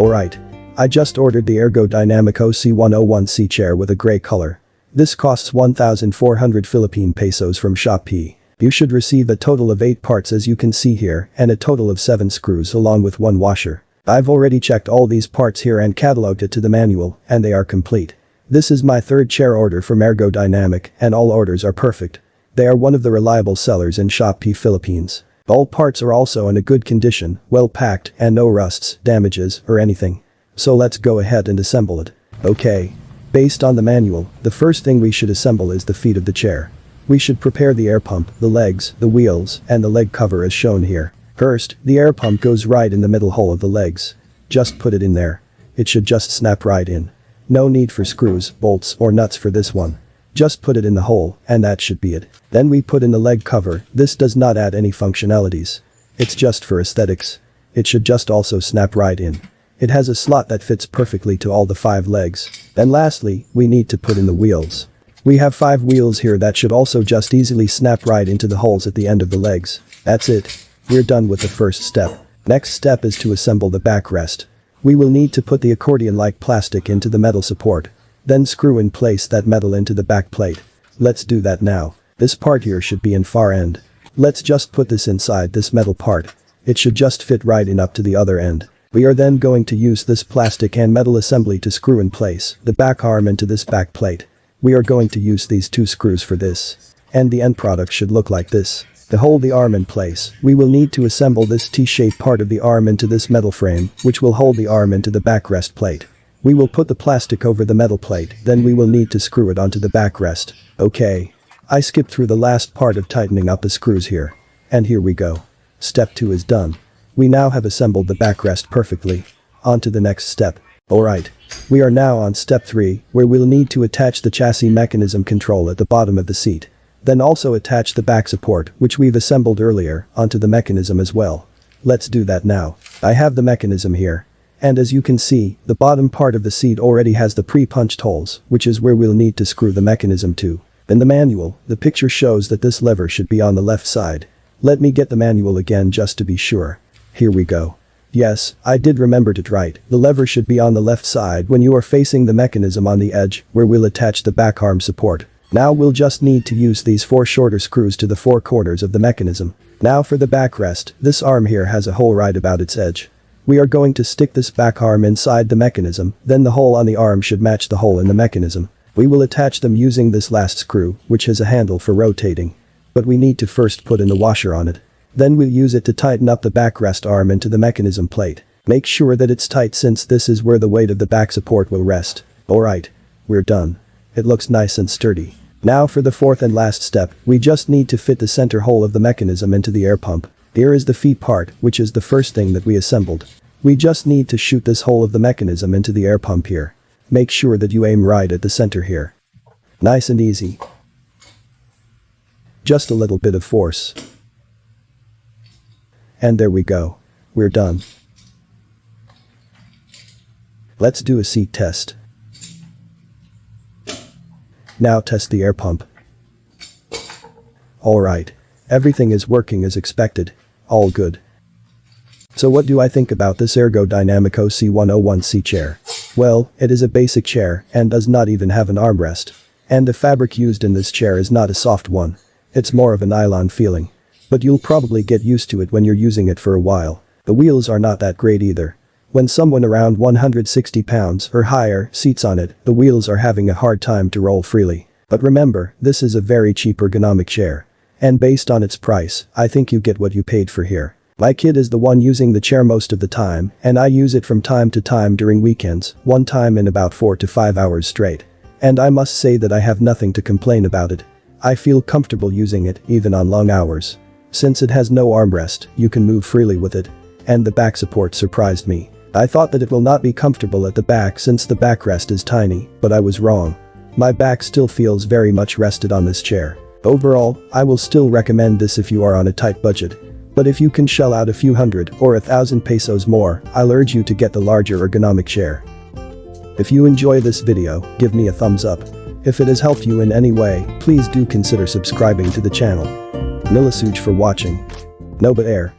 Alright. I just ordered the Ergodynamic OC-101C chair with a grey color. This costs 1,400 Philippine pesos from Shopee. You should receive a total of 8 parts as you can see here and a total of 7 screws along with 1 washer. I've already checked all these parts here and catalogued it to the manual and they are complete. This is my 3rd chair order from Ergodynamic and all orders are perfect. They are one of the reliable sellers in Shopee Philippines. All parts are also in a good condition, well packed and no rusts, damages or anything. So let's go ahead and assemble it. Okay. Based on the manual, the first thing we should assemble is the feet of the chair. We should prepare the air pump, the legs, the wheels, and the leg cover as shown here. First, the air pump goes right in the middle hole of the legs. Just put it in there. It should just snap right in. No need for screws, bolts, or nuts for this one. Just put it in the hole, and that should be it. Then we put in the leg cover. This does not add any functionalities. It's just for aesthetics. It should just also snap right in. It has a slot that fits perfectly to all the 5 legs. Then lastly, we need to put in the wheels. We have 5 wheels here that should also just easily snap right into the holes at the end of the legs. That's it. We're done with the first step. Next step is to assemble the backrest. We will need to put the accordion-like plastic into the metal support. Then screw in place that metal into the back plate. Let's do that now. This part here should be in far end. Let's just put this inside this metal part. It should just fit right in up to the other end. We are then going to use this plastic and metal assembly to screw in place the back arm into this back plate. We are going to use these 2 screws for this. And the end product should look like this. To hold the arm in place, we will need to assemble this T-shaped part of the arm into this metal frame, which will hold the arm into the backrest plate. We will put the plastic over the metal plate, then we will need to screw it onto the backrest. Okay. I skipped through the last part of tightening up the screws here. And here we go. Step 2 is done. We now have assembled the backrest perfectly. On to the next step. Alright. We are now on step 3, where we'll need to attach the chassis mechanism control at the bottom of the seat. Then also attach the back support, which we've assembled earlier, onto the mechanism as well. Let's do that now. I have the mechanism here. And as you can see, the bottom part of the seat already has the pre-punched holes, which is where we'll need to screw the mechanism to. In the manual, the picture shows that this lever should be on the left side. Let me get the manual again just to be sure. Here we go. Yes, I did remember it right. The lever should be on the left side when you are facing the mechanism on the edge, where we'll attach the back arm support. Now we'll just need to use these 4 shorter screws to the 4 corners of the mechanism. Now for the backrest, this arm here has a hole right about its edge. We are going to stick this back arm inside the mechanism, then the hole on the arm should match the hole in the mechanism. We will attach them using this last screw, which has a handle for rotating. But we need to first put in the washer on it. Then we'll use it to tighten up the backrest arm into the mechanism plate. Make sure that it's tight since this is where the weight of the back support will rest. Alright. We're done. It looks nice and sturdy. Now for the 4th and last step, we just need to fit the center hole of the mechanism into the air pump. Here is the feet part, which is the first thing that we assembled. We just need to shoot this hole of the mechanism into the air pump here. Make sure that you aim right at the center here. Nice and easy. Just a little bit of force. And there we go. We're done. Let's do a seat test. Now test the air pump. Alright. Everything is working as expected. All good. So what do I think about this Ergodynamic OC-101C chair? Well, it is a basic chair and does not even have an armrest. And the fabric used in this chair is not a soft one. It's more of a nylon feeling. But you'll probably get used to it when you're using it for a while. The wheels are not that great either. When someone around 160 pounds or higher seats on it, the wheels are having a hard time to roll freely. But remember, this is a very cheap ergonomic chair. And based on its price, I think you get what you paid for here. My kid is the one using the chair most of the time, and I use it from time to time during weekends, one time in about 4 to 5 hours straight. And I must say that I have nothing to complain about it. I feel comfortable using it, even on long hours. Since it has no armrest, you can move freely with it. And the back support surprised me. I thought that it will not be comfortable at the back since the backrest is tiny, but I was wrong. My back still feels very much rested on this chair. Overall, I will still recommend this if you are on a tight budget. But if you can shell out a few hundred or 1,000 pesos more, I'll urge you to get the larger ergonomic chair. If you enjoy this video, give me a thumbs up. If it has helped you in any way, please do consider subscribing to the channel. Milasuj for watching. Nova Air.